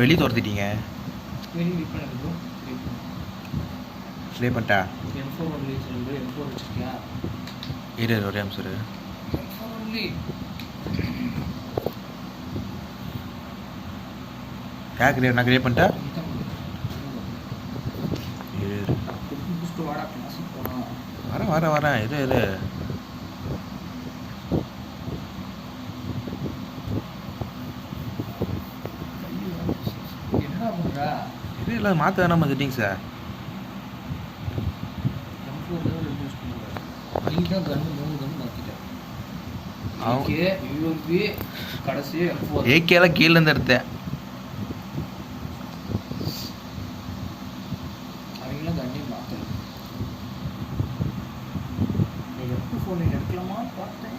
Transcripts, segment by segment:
வெளியே துரத்திட்டீங்க. வெளியே பண்ணு ப்ரோ. ப்ளே பண்ணிட்டா M4 ஒன்லி சொல்லு. M4 வச்சிருக்கியா? இரு ஒரே நிமிஷம் இரு. M4 only. கிரியேட் நான் கிரியேட் பண்ணிட்டேன். இரு புஸ்ட் வாடா கிளாஸுக்கு போனா. வரேன் இரு. என்னடா பண்ற? இது இல்லை மாற்ற வேணாமா settings sir. M4 level boost பண்ணுங்க. நீ தான் கன் 3 கன் மாத்திட்ட. AK UMP கடைசி M4. ஏகேல கீழ இருந்து எடுத்தேன். அவங்கள கண்ணே மாத்தல. நீ F4 எடுக்கலாமா பார்த்தேன்.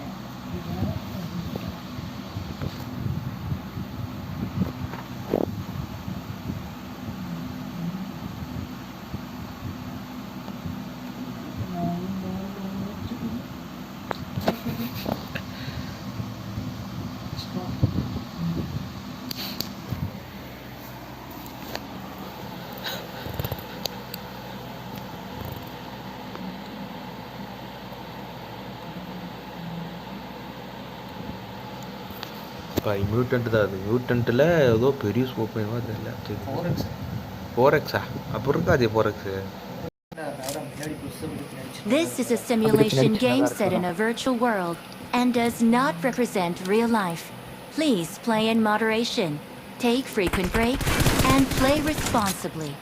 மியூட்டன்ட் தான் அது. மியூட்டன்ட்டில் ஏதோ பெரிய ஸ்கோப் வேணுமா தெரியல. 4X அப்போ இருக்காது 4X. This is a simulation game set in a virtual world and does not represent real life. Please play in moderation, take frequent breaks, and play responsibly.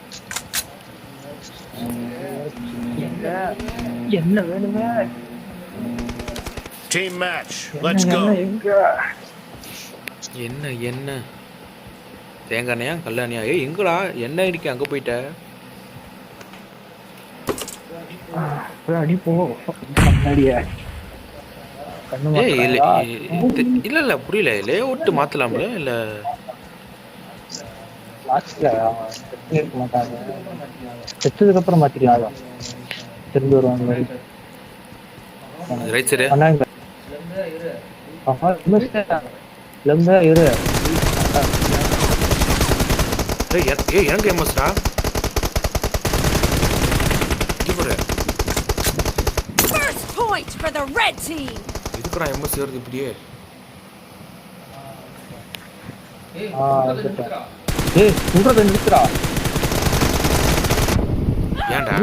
Team match, let's go. என்ன தேங்காய்யா கல்யாணியா? எங்கடா என்ன இருக்கு? அங்கே போயிட்ட இல்ல புரியல. Layout மாத்தலாம்ல? இல்ல செத்ததுக்கு அப்புறம் மாத்திக்கலாம். திரும்பி வருவாங்க. ரைட் சரி எனக்கு எம்எஸ்டா First point for the red team. இதுக்குறா எம்எஸ் வருது இப்படியே. ஏன்டா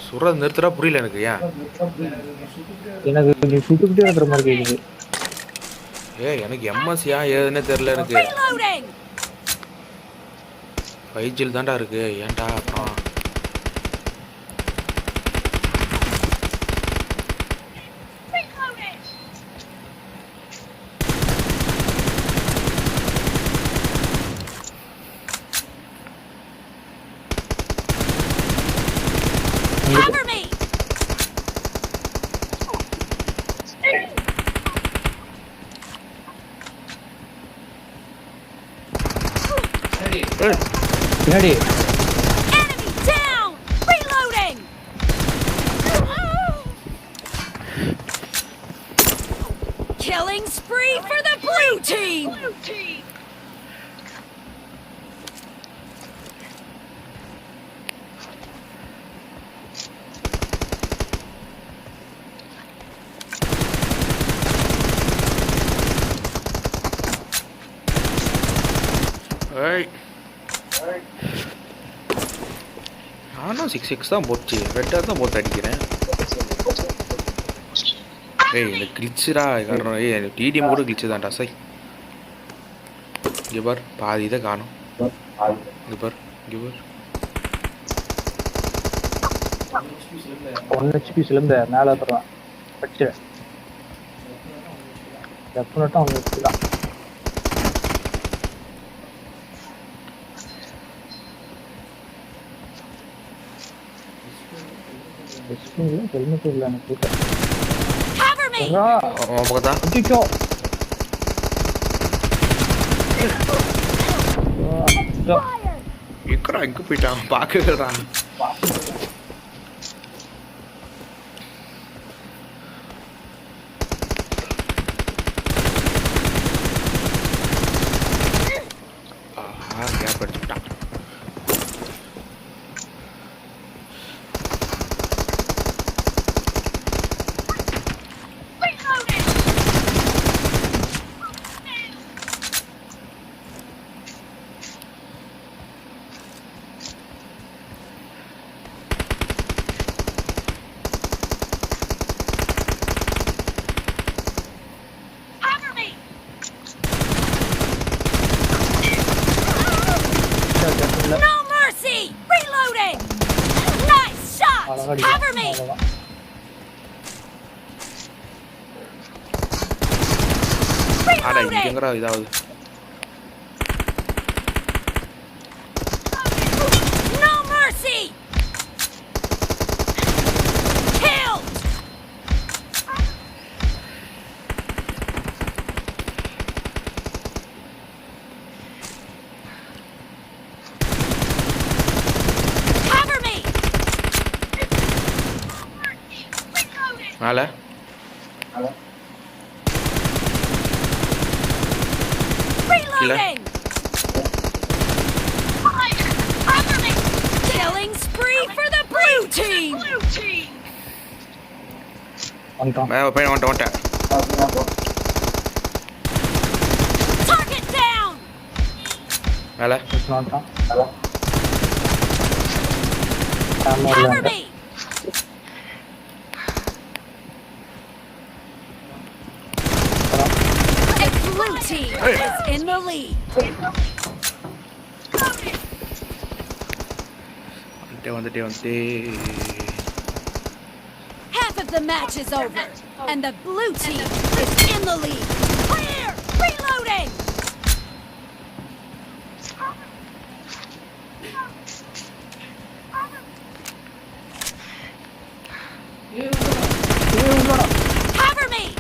சுடுறது நிறுத்துறா? புரியல எனக்கு. எனக்கு நீ சுட்டுக்கிட்டே இருக்கிற மாதிரி கேக்குது. எனக்கு எம்எஸ் ஏதுன்னே தெரியல எனக்கு. 5G தான்டா இருக்கு. ஏன்டா அப்புறம் Cover me. பின்னாடி Enemy down. Reloading. Killing spree for the blue team. நானும் 6 தான் போச்சு. ரெட்டாக தான் போட்டு அடிக்கிறேன். எனக்கு கிளிச்சுடா காரணம். டிடிஎம் கூட கிளிச்சு தான்டா சை. இங்கே பார் பாதி இதை காணும். இங்கே பார் 1 HP சிலம்ப மேலே தருவான். பச்சு டெஃபினட்டாக 1 HP தான். ஹெல்மெட் இல்லை எனக்கு. எங்க போயிட்டான் பார்க்கறான். Cover me! அவ்வளோதான். ஆடா Reloading! இங்கங்கடா இதாவது No mercy! Killed! Cover me! மேலே Reloading! Cover me! Killing spree for the blue team! வந்துட்டான். பையன் வந்துட்டேன் Target down! மேலே வந்துட்டான். ஆமா, Cover இல்ல. me! The blue team is in the lead. வந்துட்டே Half of the match is over, and the blue team is in the lead. Clear! Reloading! Cover me!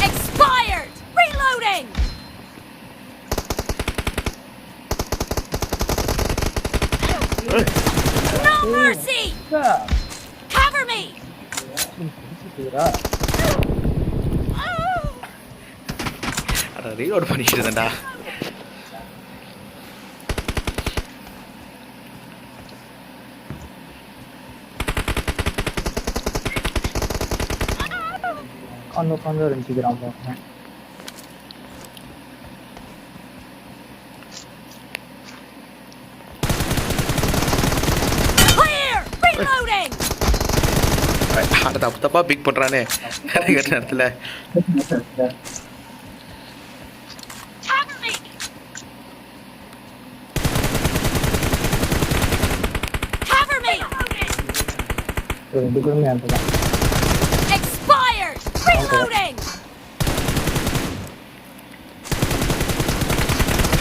Expired! Reloading! No mercy! Cover me! அட reload பண்ணிட்டு இருந்தேன்டா உட்காந்து இருந்துக்கிறான் பாருங்க. Clear! Reloading! அட தப்பா big பண்ணுறானே நிறைய நேரத்தில் Cover me! Cover me! ரெண்டு பேருமே அதுதான். Expired! Reloading!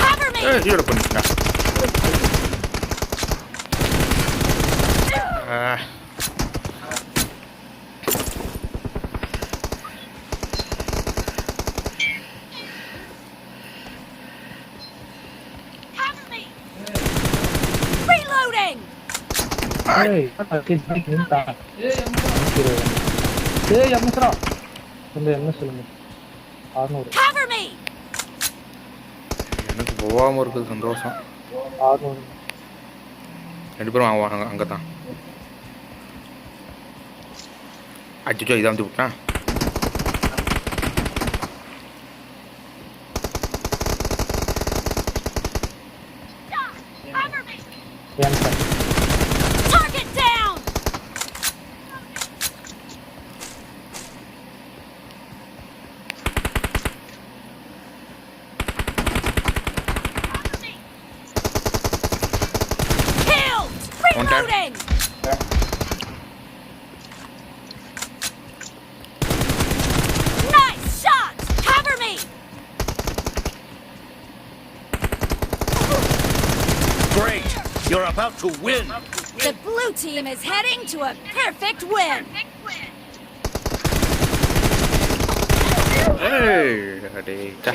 Cover me! Reload பண்ணிட்டா Cover me! Reloading! ஏய், நின்னுட்டான். ஏய், எம்எஸ்ரா. இந்த எம்எஸ் சொல்லுங்க. 600. Cover me! எனக்கு போகாமல் இருக்குது சந்தோஷம் 600. ரெண்டு பேரும் வாங்க அங்கே தான் அச்சோ இதான் வந்து விட்டேன் Cover me! ஏன் sir? Target down! Killed! Reloading! Nice shot! Cover me! Great. You're about to win. The blue team is heading to a perfect win. ஏய் அடே சா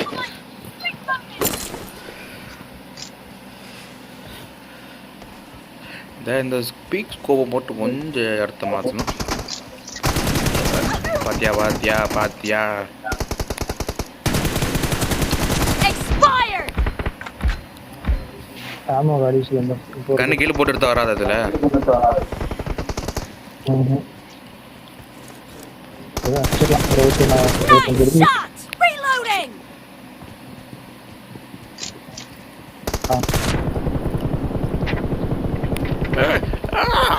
இந்த ஸ்பீக் ஸ்கோப்பை போட்டு கொஞ்சம் இடத்த மாற்றணும் பாத்தியா Expired! ஆமா வாரிசு இந்த கண்ணு கீழே போட்டு எடுத்து வராது அதில் அடிச்சிடலாம். 25 Nice இருக்கு. shot! Reloading!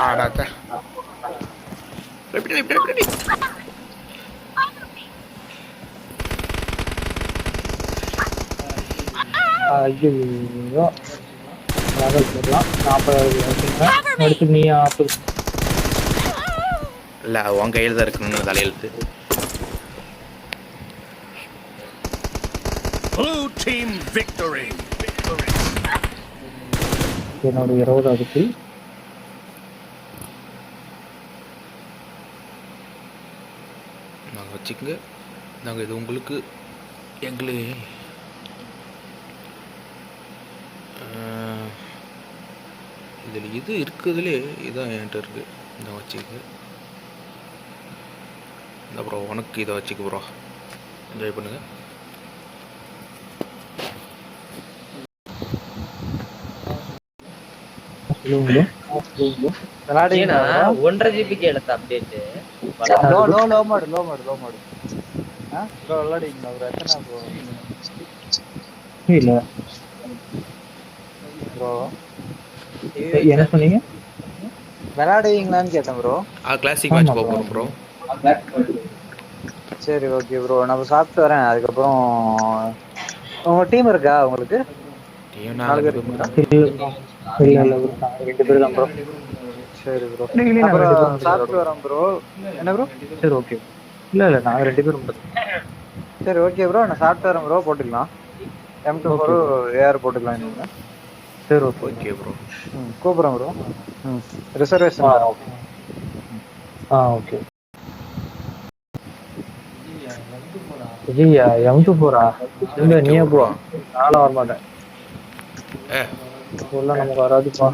ஆடாத்த எப்படி ஐயோ லெவல் போடலாம் 40 அடுத்து நீ 40 இல்லை உன் கையில் தான் இருக்கணும்னு தலையெழுத்து. Blue team victory. என்னோட 20வது கில். நாங்கள் வச்சுக்கோங்க. நாங்கள் இது உங்களுக்கு எங்களே இதில் இது இருக்குதுலே இதான் என்கிட்ட இருக்குது. இதை வச்சுக்க. இந்த ப்ரோ உனக்கு இதை வச்சுக்க ப்ரோ, என்ஜாய் பண்ணுங்க. ஏன்னா 1.5 GB எடுத்த அப்டேட் லோ மோட் ப்ரோ விளையாடுவீங்களா ப்ரோ? எத்தனை ப்ரோ? இல்ல ப்ரோ என்ன சொன்னீங்க? விளையாடுவீங்களான்னு கேட்டேன் ப்ரோ. கிளாசிக் மேட்ச் போகிறோம் ப்ரோ. சரி ஓகே ப்ரோ, நம்ம சாப்பிட்டு வரேன். அதுக்கப்புறம் உங்கள் டீம் இருக்கா உங்களுக்கு? டீம் 4 பேர் இல்ல ப்ரோ 2 பேர் தான் ப்ரோ. சரி ப்ரோ, நீங்களே நாங்க 2 அப்புறம் பேரும் சாப்பிட்டு வரேன் ப்ரோ. என்ன ப்ரோ? சரி ஓகே. இல்ல நாங்க 2 பேரும் மட்டும். சரி ஓகே ப்ரோ, நான் சாப்பிட்டு வரேன் ப்ரோ. போட்டுக்கலாம் M24 AR போட்டுக்கலாம். இன்னும் சரி ஓகே ஓகே ப்ரோ. கூப்பிட்றேன் bro. Reservation. Okay. Vijaya M24 நீயே போ. நானும் வர மாட்டேன். ஏ சொல்ல நமக்கு வராதுப்பா.